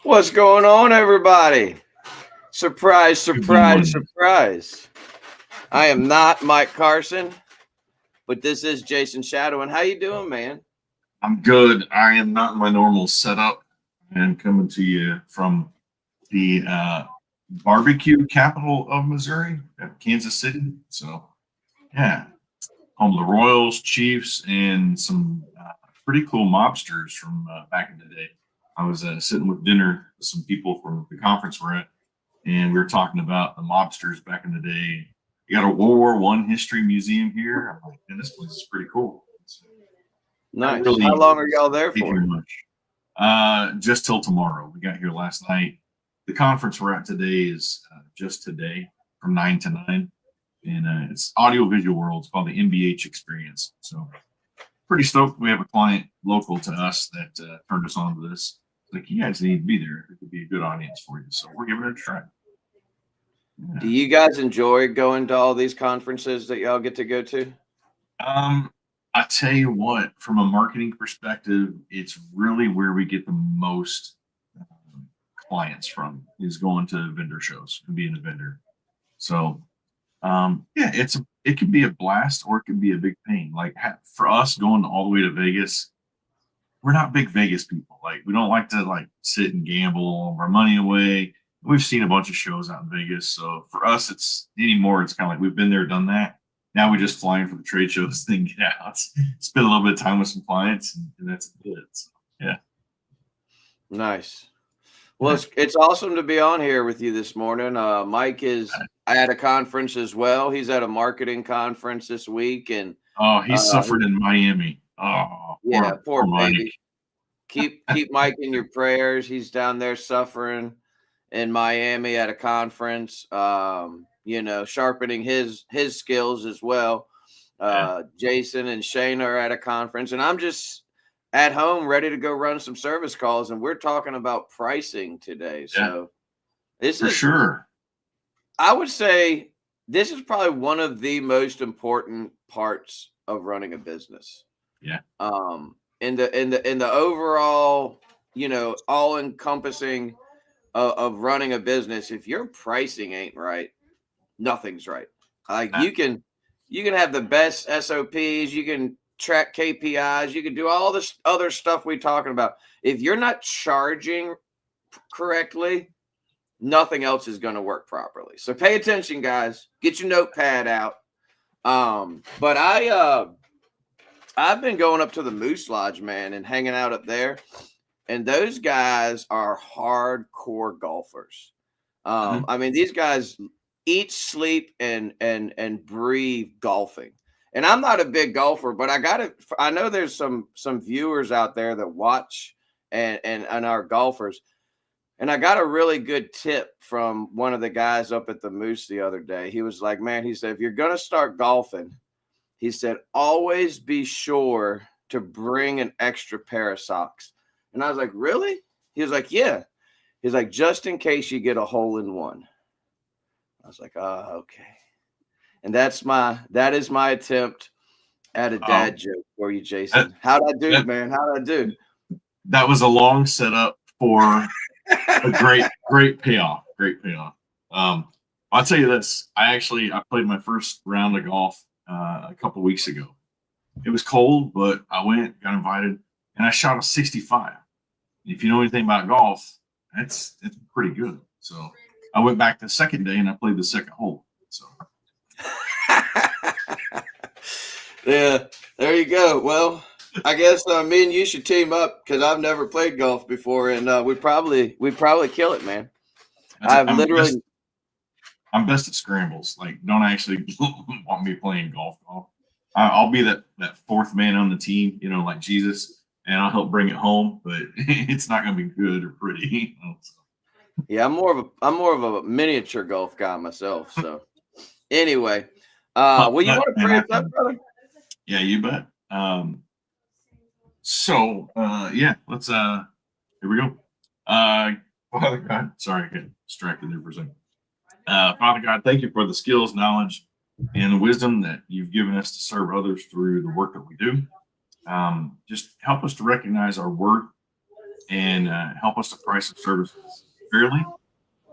What's going on, everybody? Surprise, Good surprise, morning. surprise. I am not Mike Carson, but this is Jason Shadow. And how you doing, man? I'm good. I am not in my normal setup. I am coming to you from the barbecue capital of Missouri, Kansas City. So, yeah, home of the Royals, Chiefs, and some pretty cool mobsters from back in the day. I was sitting with dinner with some people from the conference we're at, and we were talking about the mobsters back in the day. You got a World War I history museum here. I'm like, man, this place is pretty cool. I Nice. How really long are y'all there gave you for? much. Just till tomorrow. We got here last night. The conference we're at today is just today from 9 to 9. And it's audio visual world. It's called the MBH experience. So pretty stoked. We have a client local to us that turned us on to this. Like, you guys need to be there. It could be a good audience for you. So we're giving it a try. Do Yeah. you guys enjoy going to all these conferences that y'all get to go to? I tell you what, from a marketing perspective, it's really where we get the most clients from is going to vendor shows and being a vendor. So, yeah, it can be a blast or it can be a big pain. Like for us going all the way to Vegas, we're not big Vegas people. Like we don't like to like sit and gamble all of our money away. We've seen a bunch of shows out in Vegas, so for us, it's anymore. It's kind of like we've been there, done that. Now we just fly in for the trade shows, then get out, spend a little bit of time with some clients, and that's it. So, yeah. Nice. Well, it's awesome to be on here with you this morning. Mike is at a conference as well. He's at a marketing conference this week, and Oh, he suffered in Miami. Oh, yeah, poor Mike. baby. Keep Mike in your prayers. He's down there suffering in Miami at a conference. Sharpening his skills as well. Jason and Shane are at a conference, and I'm just at home ready to go run some service calls, and we're talking about pricing today. So this is sure. I would say this is probably one of the most important parts of running a business. Yeah. In the overall, all encompassing of running a business, if your pricing ain't right, nothing's right. Like you can have the best SOPs, you can track KPIs, you can do all this other stuff we're talking about. If you're not charging correctly, nothing else is going to work properly. So pay attention, guys. Get your notepad out. But I've been going up to the Moose Lodge, man, and hanging out up there. And those guys are hardcore golfers. I mean, these guys eat, sleep, and breathe golfing. And I'm not a big golfer, but I know there's some viewers out there that watch and are golfers. And I got a really good tip from one of the guys up at the Moose the other day. He was like, man, he said, if you're going to start golfing, he said, always be sure to bring an extra pair of socks. And I was like, really? He was like, yeah. He's like, just in case you get a hole in one. I was like, oh, okay. And that is my attempt at a dad joke for you, Jason. How'd I do, man? How'd I do? That was a long setup for a great payoff. Great payoff. I'll tell you this. I played my first round of golf a couple weeks ago. It was cold, but I went, got invited, and I shot a 65. If you know anything about golf, it's pretty good. So I went back the second day and I played the second hole. So yeah, there you go. Well, I guess me and you should team up because I've never played golf before, and we probably kill it, man. I'm best at scrambles. Like, don't actually want me playing golf. I'll be that fourth man on the team, like Jesus, and I'll help bring it home. But it's not going to be good or pretty. Yeah, I'm more of a miniature golf guy myself. So anyway, well, you want to pray us up, brother? Yeah, you bet. Yeah, let's here we go. Father God, sorry, I got distracted there for a second. Father God, thank you for the skills, knowledge, and the wisdom that you've given us to serve others through the work that we do. Just help us to recognize our worth and help us to price our services fairly,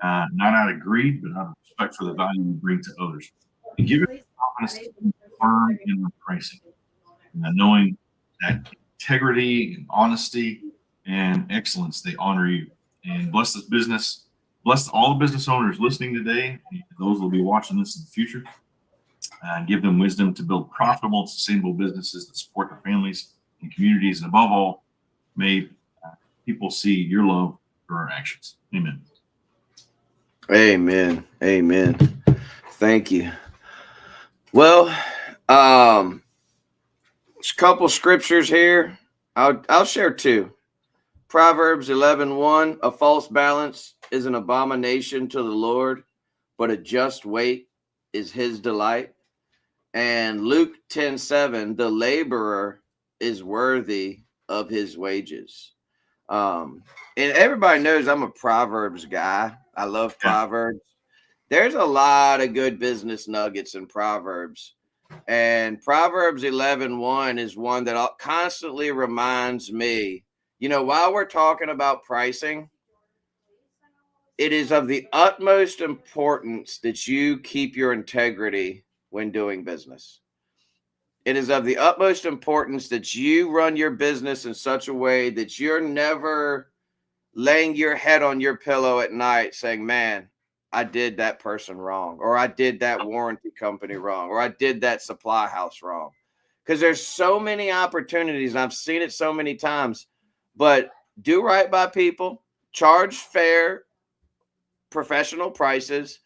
not out of greed, but out of respect for the value we bring to others. And give it confidence to be firm in our pricing, knowing that integrity and honesty and excellence, they honor you. And bless this business, bless all the business owners listening today, and those will be watching this in the future. Give them wisdom to build profitable and sustainable businesses that support their families and communities. And above all, may people see your love for our actions. Amen. Amen. Amen. Thank you. Well, there's a couple scriptures here. I'll share two. Proverbs 11:1, a false balance is an abomination to the Lord, but a just weight is his delight. And Luke 10:7, the laborer is worthy of his wages. And everybody knows I'm a Proverbs guy. I love Proverbs. There's a lot of good business nuggets in Proverbs. And Proverbs 11:1 is one that constantly reminds me, while we're talking about pricing, it is of the utmost importance that you keep your integrity when doing business. It is of the utmost importance that you run your business in such a way that you're never laying your head on your pillow at night saying, man, I did that person wrong, or I did that warranty company wrong, or I did that supply house wrong. Because there's so many opportunities, and I've seen it so many times. But do right by people, charge fair, professional prices,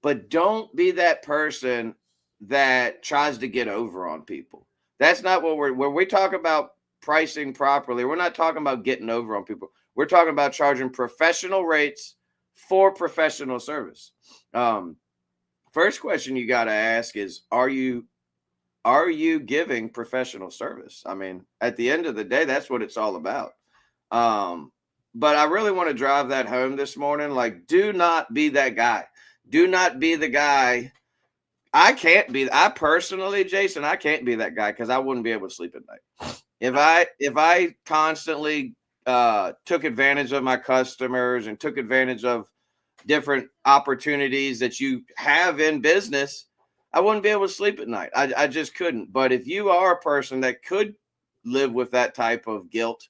but don't be that person that tries to get over on people. That's not what when we talk about pricing properly, we're not talking about getting over on people. We're talking about charging professional rates for professional service. First question you got to ask is, are you giving professional service? I mean, at the end of the day, that's what it's all about. But I really want to drive that home this morning. Like, do not be that guy. Do not be the guy. I personally, Jason, I can't be that guy because I wouldn't be able to sleep at night. If I constantly took advantage of my customers and took advantage of different opportunities that you have in business, I wouldn't be able to sleep at night. I just couldn't. But if you are a person that could live with that type of guilt,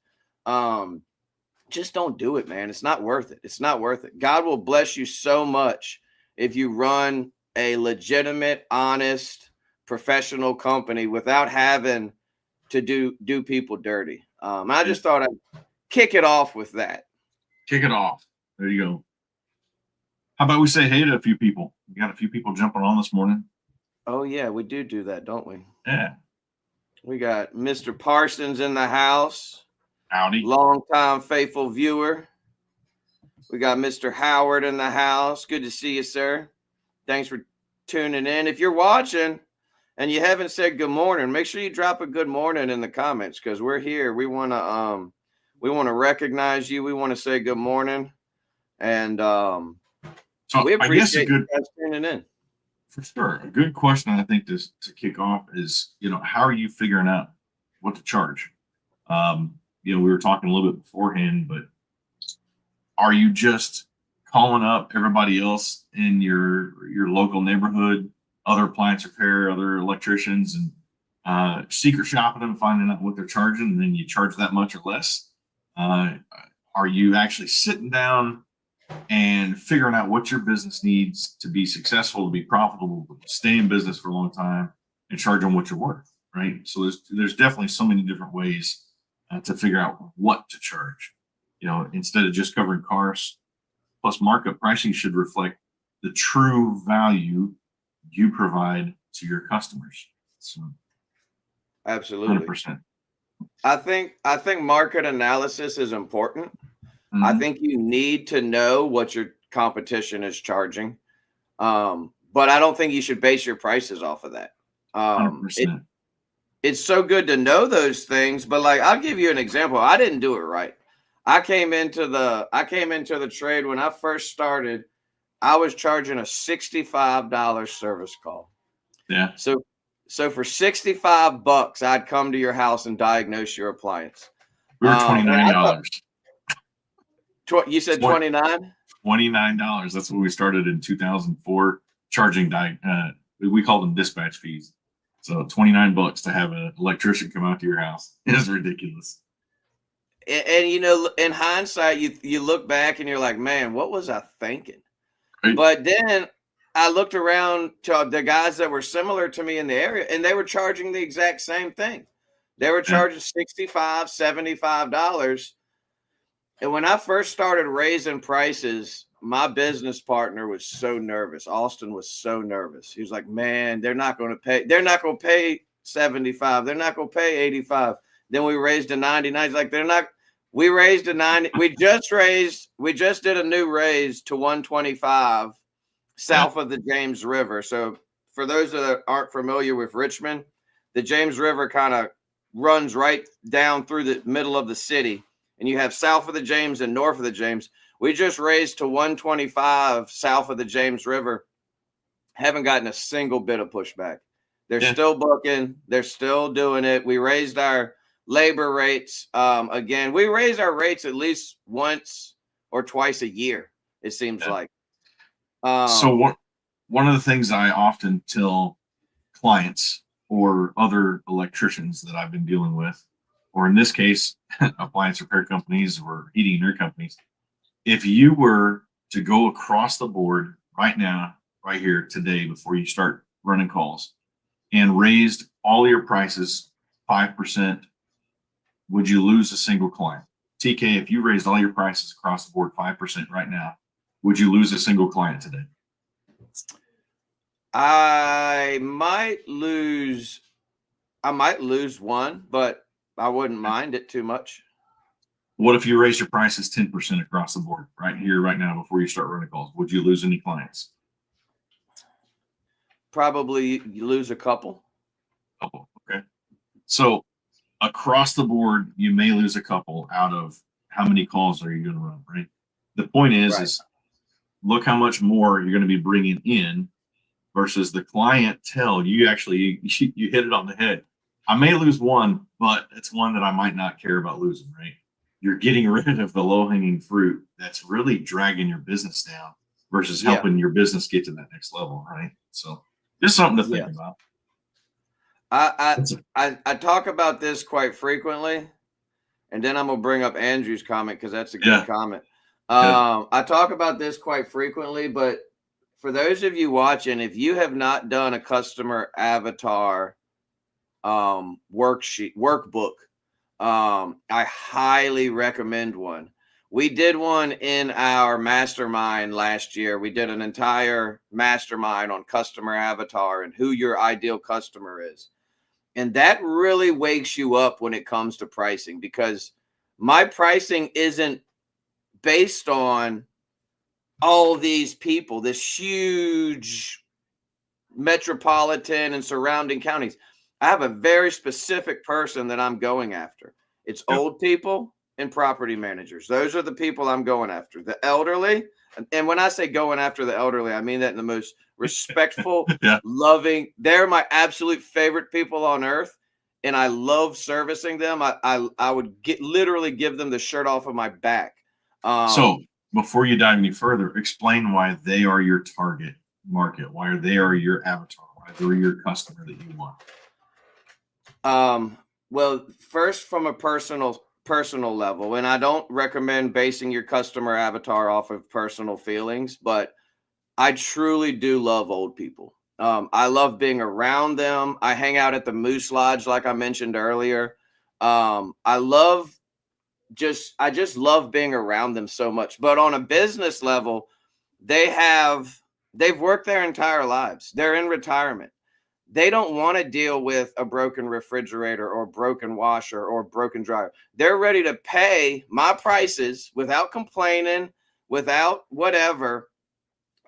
just don't do it, man. It's not worth it. It's not worth it. God will bless you so much if you run a legitimate, honest, professional company without having to do people dirty. I just thought I'd kick it off with that. Kick it off. There you go. How about we say hey to a few people? We got a few people jumping on this morning. Oh, yeah, we do that, don't we? Yeah. We got Mr. Parsons in the house. Howdy. Long-time faithful viewer. We got Mr. Howard in the house. Good to see you, sir. Thanks for tuning in. If you're watching and you haven't said good morning, make sure you drop a good morning in the comments because we're here. We want to recognize you. We want to say good morning. And so we appreciate you guys tuning in. For sure. A good question, I think, to kick off is, how are you figuring out what to charge? We were talking a little bit beforehand, but are you just calling up everybody else in your local neighborhood, other appliance repair, other electricians, and secret shopping them, finding out what they're charging, and then you charge that much or less? Are you actually sitting down and figuring out what your business needs to be successful, to be profitable, to stay in business for a long time, and charge them what you're worth, right? So there's definitely so many different ways to figure out what to charge. Instead of just covering costs plus markup, pricing should reflect the true value you provide to your customers. So, absolutely, 100%. I think market analysis is important. Mm-hmm. I think you need to know what your competition is charging, but I don't think you should base your prices off of that. 100%. It's so good to know those things, but like, I'll give you an example. I didn't do it right. I came into the trade when I first started. I was charging a $65 service call. Yeah. So for $65, I'd come to your house and diagnose your appliance. We were $29. You said 29? $29. That's when we started in 2004, charging we called them dispatch fees. So $29 to have an electrician come out to your house is ridiculous. And in hindsight, you look back and you're like, man, what was I thinking? Right. But then I looked around to the guys that were similar to me in the area, and they were charging the exact same thing. They were charging $65, $75. And when I first started raising prices, my business partner was so nervous. Austin was so nervous. He was like, man, they're not going to pay 75. They're not going to pay 85. Then we raised to 99. He's like, we raised to 90. We just did a new raise to 125 south of the James River. So for those that aren't familiar with Richmond, the James River kind of runs right down through the middle of the city. And you have south of the James and north of the James. We just raised to 125 south of the James River. Haven't gotten a single bit of pushback. They're still booking. They're still doing it. We raised our labor rates. Again, we raise our rates at least once or twice a year, it seems like. So one of the things I often tell clients or other electricians that I've been dealing with, or in this case, appliance repair companies or heating and air companies, if you were to go across the board right now, right here today, before you start running calls, and raised all your prices 5%, would you lose a single client? TK, if you raised all your prices across the board 5% right now, would you lose a single client today? I might lose one, but I wouldn't mind it too much. What if you raise your prices 10% across the board right here, right now, before you start running calls? Would you lose any clients? Probably you lose a couple. Okay. So across the board, you may lose a couple out of how many calls are you going to run, right? The point is look how much more you're going to be bringing in versus the clientele. You actually, you hit it on the head. I may lose one, but it's one that I might not care about losing, right? You're getting rid of the low-hanging fruit that's really dragging your business down versus helping your business get to that next level, right? So just something to think about. I talk about this quite frequently, and then I'm gonna bring up Andrew's comment because that's a good comment. I talk about this quite frequently, but for those of you watching, if you have not done a customer avatar workbook, I highly recommend one. We did one in our mastermind last year. We did an entire mastermind on customer avatar and who your ideal customer is. And that really wakes you up when it comes to pricing, because my pricing isn't based on all these people, this huge metropolitan and surrounding counties. I have a very specific person that I'm going after. It's old people and property managers. Those are the people I'm going after. The elderly. And when I say going after the elderly, I mean that in the most respectful, loving. They're my absolute favorite people on earth, and I love servicing them. I would literally give them the shirt off of my back. So before you dive any further, explain why they are your target market, why they are your avatar, why they're your customer that you want. Well, first, from a personal level, and I don't recommend basing your customer avatar off of personal feelings, but I truly do love old people. I love being around them. I hang out at the Moose Lodge, like I mentioned earlier. I just love being around them so much. But on a business level, they've worked their entire lives. They're in retirement. They don't want to deal with a broken refrigerator or broken washer or broken dryer. They're ready to pay my prices without complaining, without whatever.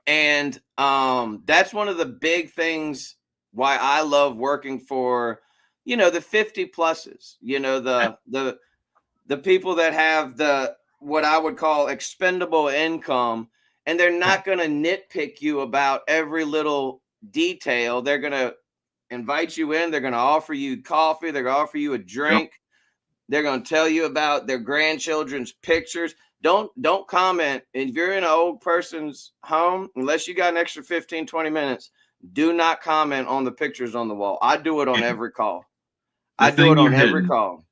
And that's one of the big things why I love working for, the 50 pluses, the people that have what I would call expendable income, and they're not going to nitpick you about every little detail. They're going to invite you in. They're going to offer you coffee. They're going to offer you a drink. They're going to tell you about their grandchildren's pictures. don't comment. If you're in an old person's home, unless you got an extra 15, 20 minutes, do not comment on the pictures on the wall. I do it on every call. The I do it thing you're on every hitting call.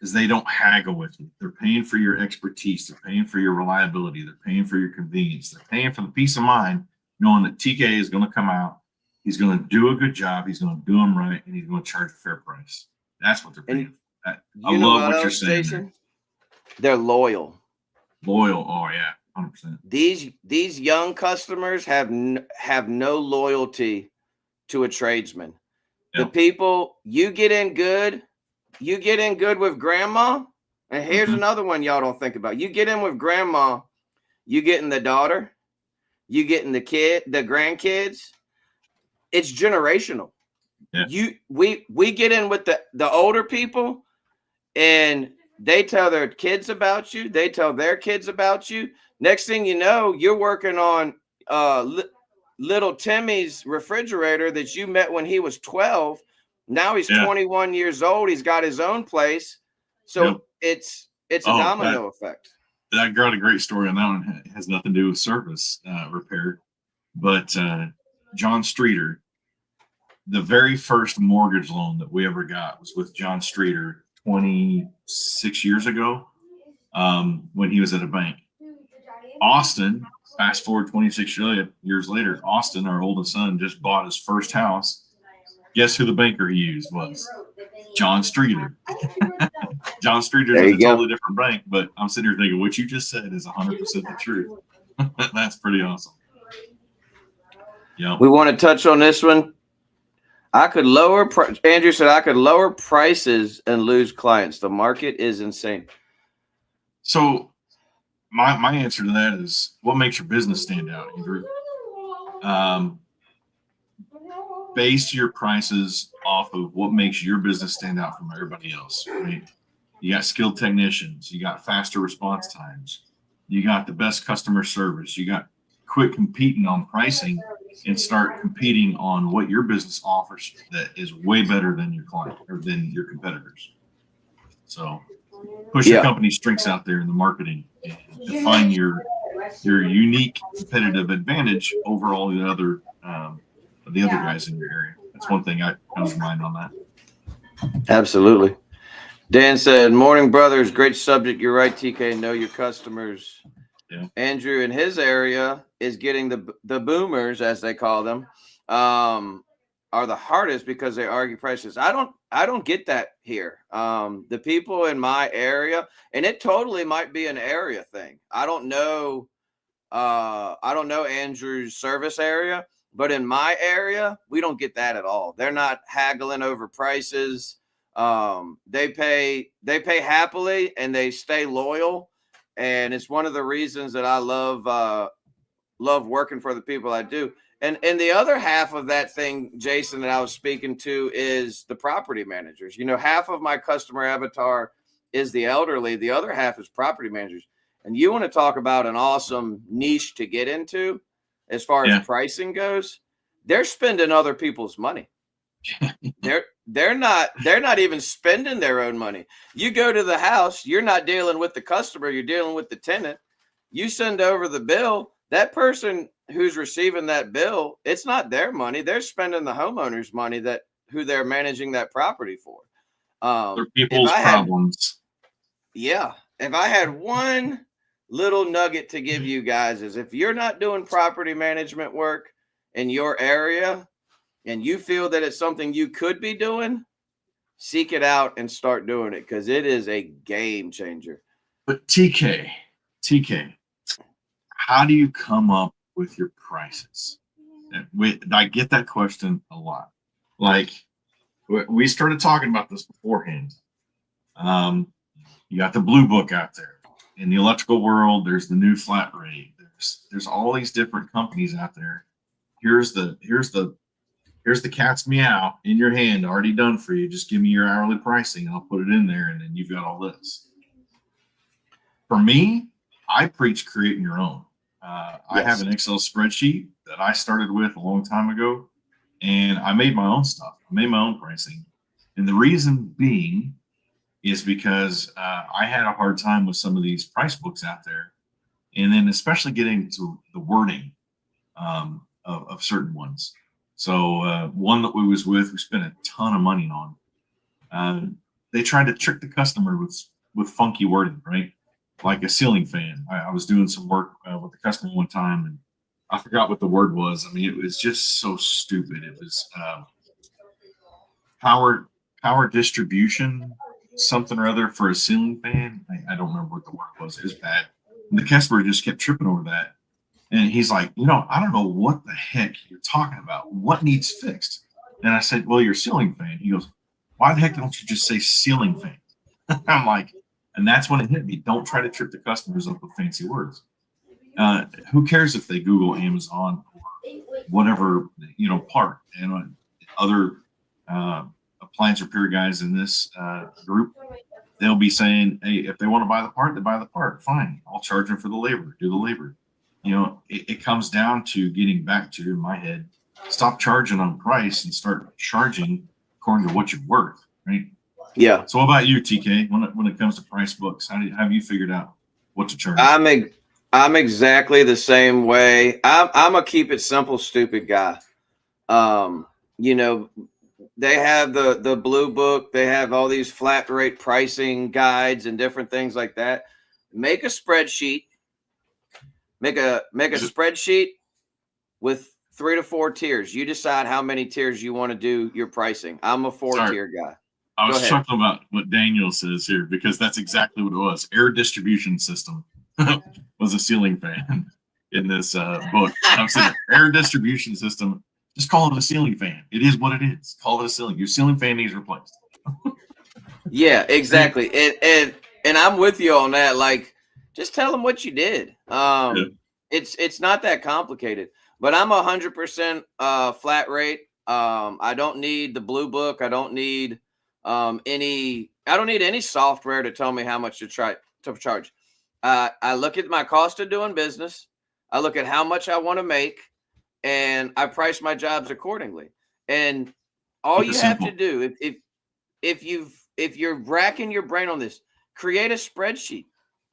is they don't haggle with you. They're paying for your expertise. They're paying for your reliability. They're paying for your convenience. They're paying for the peace of mind, knowing that TK is going to come out. He's going to do a good job. He's going to do them right, and he's going to charge a fair price. That's what they're paying. I love what you're saying, Jason? They're loyal. Loyal. Oh yeah, 100%. These young customers have no loyalty to a tradesman. Yep. The people you get in good with grandma. And here's another one y'all don't think about. You get in with grandma, you getting the daughter, you getting the grandkids. It's generational. Yeah. We get in with the older people, and they tell their kids about you. They tell their kids about you. Next thing you know, you're working on little Timmy's refrigerator that you met when he was 12. Now he's 21 years old. He's got his own place. So it's a domino effect. I got a great story on that one. It has nothing to do with service repair. But John Streeter, the very first mortgage loan that we ever got was with John Streeter 26 years ago when he was at a bank. Austin, fast forward 26 years later, Austin, our oldest son, just bought his first house. Guess who the banker he used was? John Streeter. John Streeter is a totally different bank, but I'm sitting here thinking what you just said is 100% the truth. That's pretty awesome. Yeah. We want to touch on this one. Andrew said I could lower prices and lose clients. The market is insane. So my answer to that is, what makes your business stand out, Andrew? Base your prices off of what makes your business stand out from everybody else, right? You got skilled technicians, you got faster response times, you got the best customer service, you got quit competing on pricing and start competing on what your business offers that is way better than your client or than your competitors. So push your company's strengths out there in the marketing and define your unique competitive advantage over all the other guys in your area. That's one thing I comes to mind on that. Absolutely. Dan said, morning, brothers. Great subject. You're right, TK. Know your customers. Yeah. Andrew in his area is getting the boomers, as they call them, are the hardest because they argue prices. I don't get that here. The people in my area, and it totally might be an area thing. I don't know Andrew's service area, but in my area, we don't get that at all. They're not haggling over prices. They pay happily and they stay loyal. And it's one of the reasons that I love working for the people I do. And the other half of that thing, Jason, that I was speaking to is the property managers. You know, half of my customer avatar is the elderly. The other half is property managers. And you want to talk about an awesome niche to get into as far as pricing goes. They're spending other people's money. They're not even spending their own money. You go to the house, you're not dealing with the customer, you're dealing with the tenant. You send over the bill, that person who's receiving that bill, it's not their money. They're spending the homeowner's money who they're managing that property for. They're people's problems. If I had one little nugget to give you guys is if you're not doing property management work in your area and you feel that it's something you could be doing, seek it out and start doing it because it is a game changer. But TK, how do you come up with your prices? I get that question a lot. Like, we started talking about this beforehand. You got the Blue Book out there. In the electrical world, there's the new flat rate. There's all these different companies out there. Here's the cat's meow in your hand, already done for you. Just give me your hourly pricing, and I'll put it in there, and then you've got all this. For me, I preach creating your own. I have an Excel spreadsheet that I started with a long time ago, and I made my own stuff. I made my own pricing. And the reason being is because I had a hard time with some of these price books out there, and then especially getting to the wording of certain ones. So one that we was with, we spent a ton of money on. They tried to trick the customer with funky wording, right? Like a ceiling fan. I was doing some work with the customer one time, and I forgot what the word was. I mean, it was just so stupid. It was power distribution, something or other for a ceiling fan. I don't remember what the word was. It was bad. And the customer just kept tripping over that. And he's like, I don't know what the heck you're talking about. What needs fixed? And I said, well, your ceiling fan. He goes, why the heck don't you just say ceiling fan? I'm like, and that's when it hit me. Don't try to trip the customers up with fancy words. Who cares if they Google Amazon or whatever, part, and other appliance repair guys in this group, they'll be saying, hey, if they want to buy the part, they buy the part. Fine. I'll charge them for the labor. Do the labor. It comes down to getting back to, in my head, stop charging on price and start charging according to what you're worth, right? Yeah. So what about you, TK? When it comes to price books, have you figured out what to charge? I'm exactly the same way. I'm a keep it simple, stupid guy. They have the blue book. They have all these flat rate pricing guides and different things like that. Make a spreadsheet. Make a spreadsheet with 3 to 4 tiers. You decide how many tiers you want to do your pricing. I'm a 4-tier guy. I was talking about what Daniel says here, because that's exactly what it was. Air distribution system was a ceiling fan in this book. I'm saying air distribution system. Just call it a ceiling fan. It is what it is. Call it a ceiling. Your ceiling fan needs replaced. Yeah, exactly. And I'm with you on that. Like, just tell them what you did. It's not that complicated. But I'm 100% flat rate. I don't need the blue book. I don't need any software to tell me how much to charge. I look at my cost of doing business. I look at how much I want to make, and I price my jobs accordingly. And all you have to do, if you're racking your brain on this, create a spreadsheet.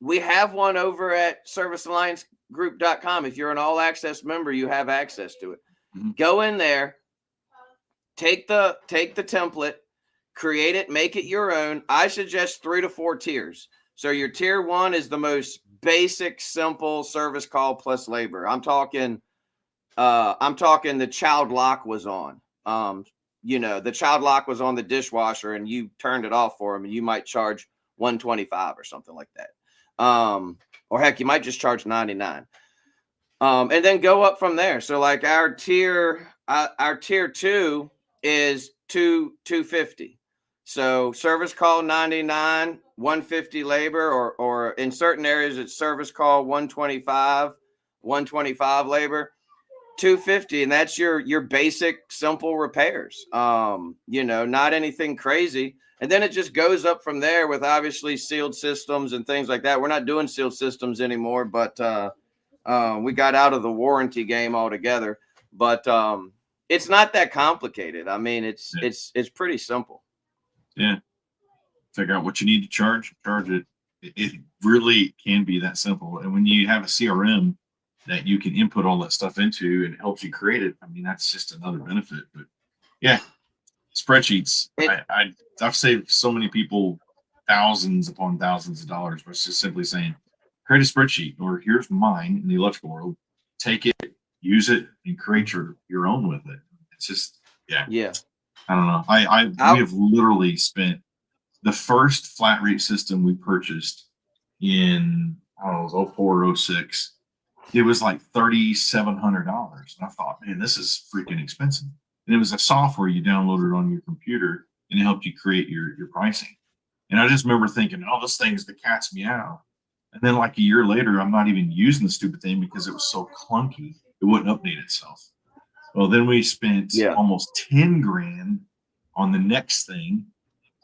We have one over at servicealliancegroup.com. If you're an all access member, you have access to it. Mm-hmm. Go in there, take the template, create it, make it your own. I suggest 3 to 4 tiers. So your tier 1 is the most basic, simple service call plus labor. I'm talking the child lock was on. The child lock was on the dishwasher and you turned it off for them, and you might charge $125 or something like that. Or heck, you might just charge $99. And then go up from there. So like our tier 2 is $250. So service call $99, $150 labor, or in certain areas it's service call $125 labor, $250, and that's your basic simple repairs. Not anything crazy. And then it just goes up from there with obviously sealed systems and things like that. We're not doing sealed systems anymore, but we got out of the warranty game altogether. But it's not that complicated. I mean, it's pretty simple. Yeah. Figure out what you need to charge it. It really can be that simple. And when you have a CRM that you can input all that stuff into and it helps you create it, I mean, that's just another benefit. But yeah, spreadsheets. I've saved so many people thousands upon thousands of dollars by just simply saying, create a spreadsheet, or here's mine in the electrical world. Take it, use it, and create your own with it. It's just, yeah. I don't know. We have literally spent the first flat rate system we purchased in, I don't know, it was 04 or 06. It was like $3,700. And I thought, man, this is freaking expensive. And it was a software you downloaded on your computer, and it helped you create your pricing. And I just remember thinking, oh, this thing is the cat's meow. And then like a year later, I'm not even using the stupid thing because it was so clunky. It wouldn't update itself. Well, then we spent almost 10 grand on the next thing.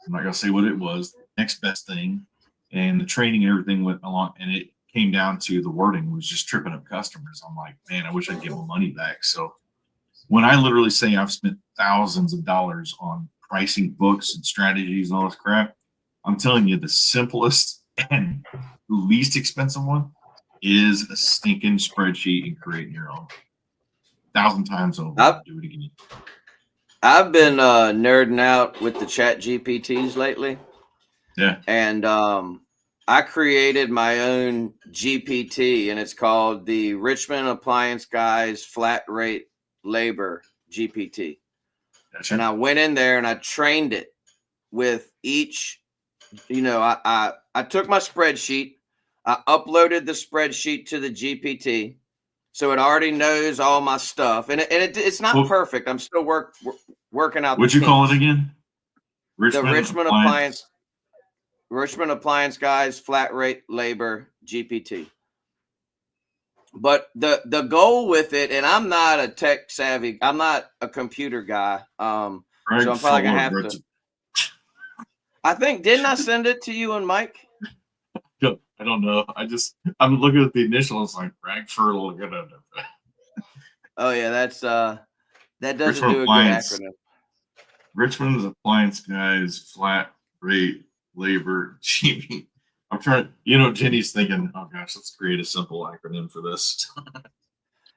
I'm not going to say what it was, next best thing. And the training and everything went along. And it came down to the wording was just tripping up customers. I'm like, man, I wish I'd get my money back. So when I literally say I've spent thousands of dollars on pricing books and strategies and all this crap, I'm telling you, the simplest and least expensive one is a stinking spreadsheet and creating your own. 1,000 times over. Do it again. I've been nerding out with the chat GPTs lately. Yeah. And I created my own GPT, and it's called the Richmond Appliance Guys Flat Rate Labor GPT. Gotcha. And I went in there and I trained it with each, I took my spreadsheet, I uploaded the spreadsheet to the GPT, so it already knows all my stuff, and it's not perfect. I'm still working out. What'd you call it again? The Richmond Appliance Guys Flat Rate Labor GPT. But the goal with it, and I'm not a tech savvy, I'm not a computer guy. So I'm probably gonna have to. I think, didn't I send it to you and Mike? I don't know. I'm looking at the initials like Rag Fertile. Oh yeah, that doesn't do a good acronym. Richmond's Appliance Guys Flat Rate Labor GB. I'm trying. Jenny's thinking, oh gosh, let's create a simple acronym for this.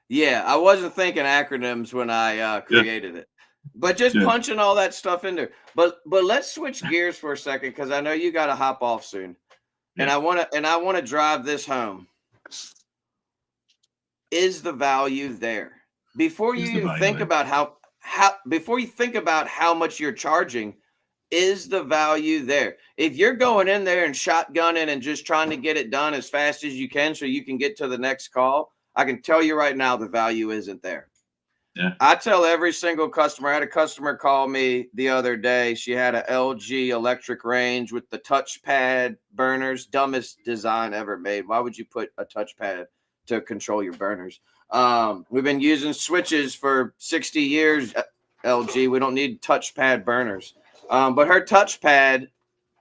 Yeah, I wasn't thinking acronyms when I created it. But just punching all that stuff in there. But let's switch gears for a second, because I know you got to hop off soon, and I want to drive this home. Is the value there? Before you even think about how much you're charging, is the value there? If you're going in there and shotgunning and just trying to get it done as fast as you can so you can get to the next call, I can tell you right now the value isn't there. Yeah. I tell every single customer. I had a customer call me the other day. She had an LG electric range with the touchpad burners. Dumbest design ever made. Why would you put a touchpad to control your burners? We've been using switches for 60 years, LG. We don't need touchpad burners. But her touchpad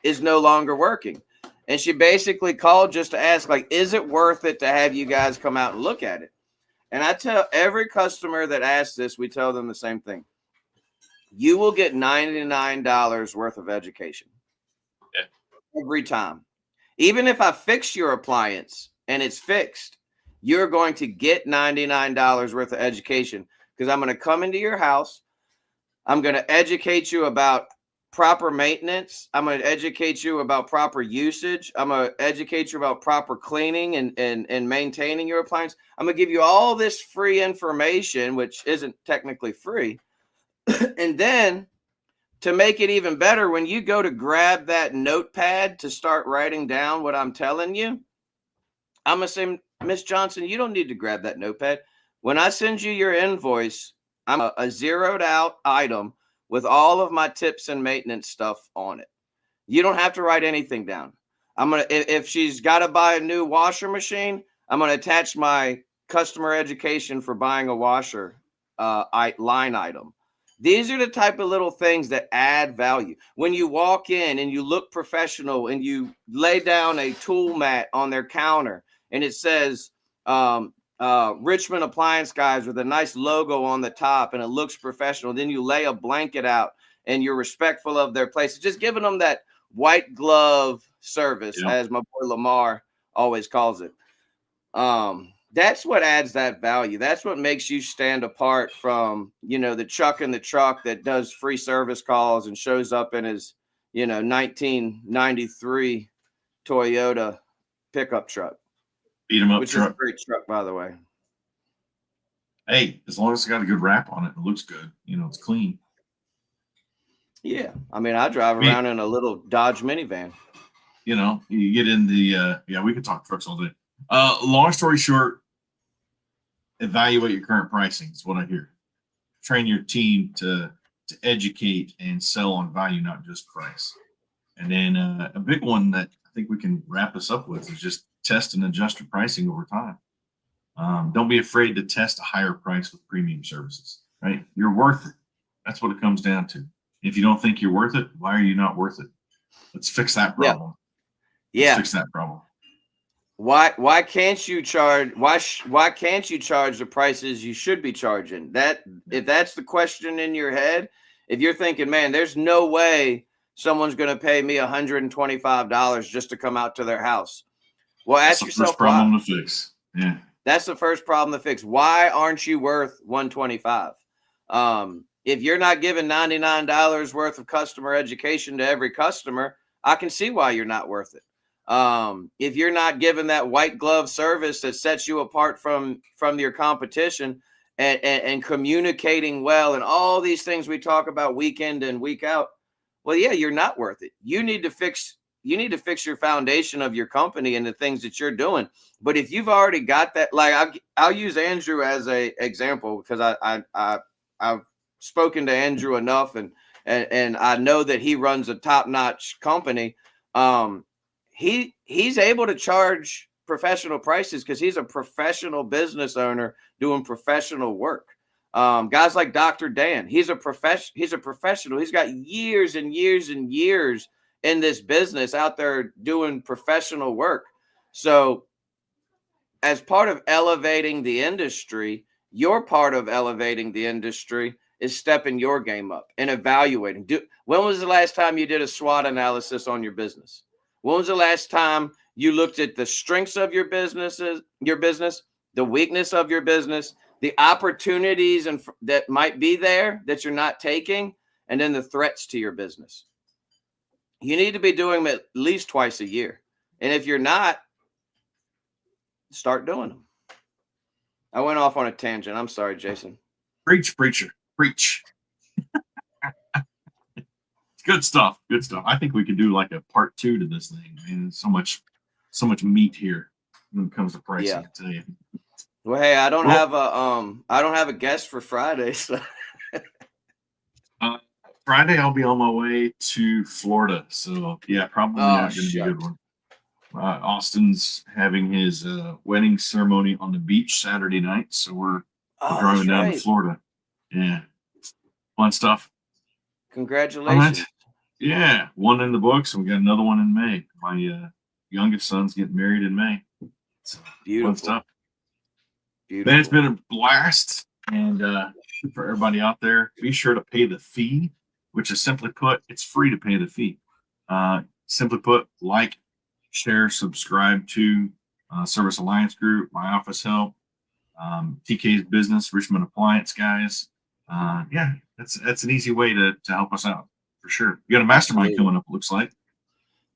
is no longer working. And she basically called just to ask, like, is it worth it to have you guys come out and look at it? And I tell every customer that asks this, we tell them the same thing. You will get $99 worth of education every time. Even if I fix your appliance and it's fixed, you're going to get $99 worth of education, because I'm going to come into your house. I'm going to educate you about proper maintenance. I'm going to educate you about proper usage. I'm going to educate you about proper cleaning and maintaining your appliance. I'm going to give you all this free information, which isn't technically free. And then to make it even better, when you go to grab that notepad to start writing down what I'm telling you, I'm going to say, Miss Johnson, you don't need to grab that notepad. When I send you your invoice, I'm a zeroed out item with all of my tips and maintenance stuff on it. You don't have to write anything down. If she's got to buy a new washer machine, I'm going to attach my customer education for buying a washer line item. These are the type of little things that add value. When you walk in and you look professional and you lay down a tool mat on their counter and it says Richmond Appliance Guys with a nice logo on the top and it looks professional, then you lay a blanket out and you're respectful of their place. It's just giving them that white glove service, as my boy Lamar always calls it. That's what adds that value. That's what makes you stand apart from, the Chuck in the truck that does free service calls and shows up in his, 1993 Toyota pickup truck. Beat 'em up which truck. Is a great truck, by the way. Hey, as long as it's got a good wrap on it, it looks good. It's clean. Yeah, I drive around in a little Dodge minivan. You get in the we could talk trucks all day. Long story short, evaluate your current pricing is what I hear. Train your team to educate and sell on value, not just price. And then a big one that I think we can wrap this up with is just test and adjust your pricing over time. Don't be afraid to test a higher price with premium services, right? You're worth it. That's what it comes down to. If you don't think you're worth it, why are you not worth it? Let's fix that problem. Yeah. Let's fix that problem. Why can't you charge the prices you should be charging? If that's the question in your head, if you're thinking, man, there's no way someone's going to pay me $125 just to come out to their house. Well, That's ask the yourself first problem why. to fix. Yeah. That's the first problem to fix. Why aren't you worth $125? If you're not giving $99 worth of customer education to every customer, I can see why you're not worth it. If you're not giving that white glove service that sets you apart from your competition, and communicating well, and all these things we talk about week in and week out, well, yeah, you're not worth it. You need to fix your foundation of your company and the things that you're doing. But if you've already got that, like I'll use Andrew as a example, because I've spoken to Andrew enough, and I know that he runs a top-notch company. He's able to charge professional prices because he's a professional business owner doing professional work. Guys like Dr. Dan, he's a professional. He's got years and years and years in this business, out there doing professional work. So as part of elevating the industry, your part of elevating the industry is stepping your game up and evaluating. When was the last time you did a SWOT analysis on your business? When was the last time you looked at the strengths of your business, the weakness of your business, the opportunities that might be there that you're not taking, and then the threats to your business? You need to be doing them at least twice a year. And if you're not, start doing them. I went off on a tangent. I'm sorry, Jason. Preach, preacher, preach. Good stuff. Good stuff. I think we could do like a part 2 to this thing. I mean, so much meat here when it comes to pricing. Yeah. I tell you. Well, hey, I don't have a guest for Friday. So. Friday I'll be on my way to Florida, so yeah, probably not going to be a good one. Austin's having his wedding ceremony on the beach Saturday night, so we're driving down to Florida. Yeah, fun stuff. Congratulations. Right. Yeah, one in the books, and we got another one in May. My youngest son's getting married in May. So, beautiful fun stuff. Beautiful. Man, it's been a blast, and for everybody out there, be sure to pay the fee, which is simply put, it's free to pay the fee. Simply put, like, share, subscribe to Service Alliance Group, My Office Help, TK's Business, Richmond Appliance guys. Yeah, that's an easy way to help us out for sure. You got a mastermind coming up, looks like.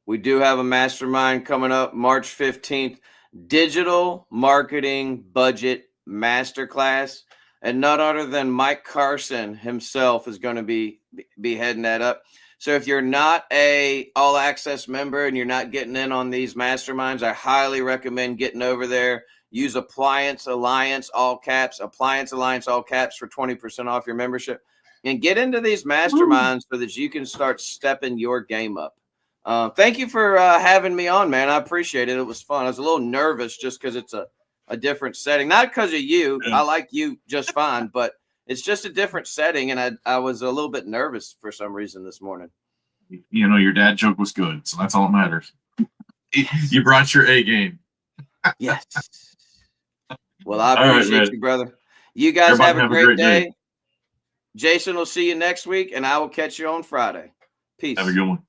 We do have a mastermind coming up March 15th, Digital Marketing Budget Masterclass. And none other than Mike Carson himself is going to be heading that up. So if you're not a all access member and you're not getting in on these masterminds, I highly recommend getting over there. Use Appliance Alliance, all caps, Appliance Alliance, all caps, for 20% off your membership, and get into these masterminds so that you can start stepping your game up. Thank you for having me on, man. I appreciate it. It was fun. I was a little nervous just because it's a different setting, not because of you. I like you just fine, but it's just a different setting. And I was a little bit nervous for some reason this morning. You know, your dad joke was good, so that's all that matters. You brought your A game. Yes. Well, I appreciate you, brother. You guys have a great day. Jason will see you next week, and I will catch you on Friday. Peace. Have a good one.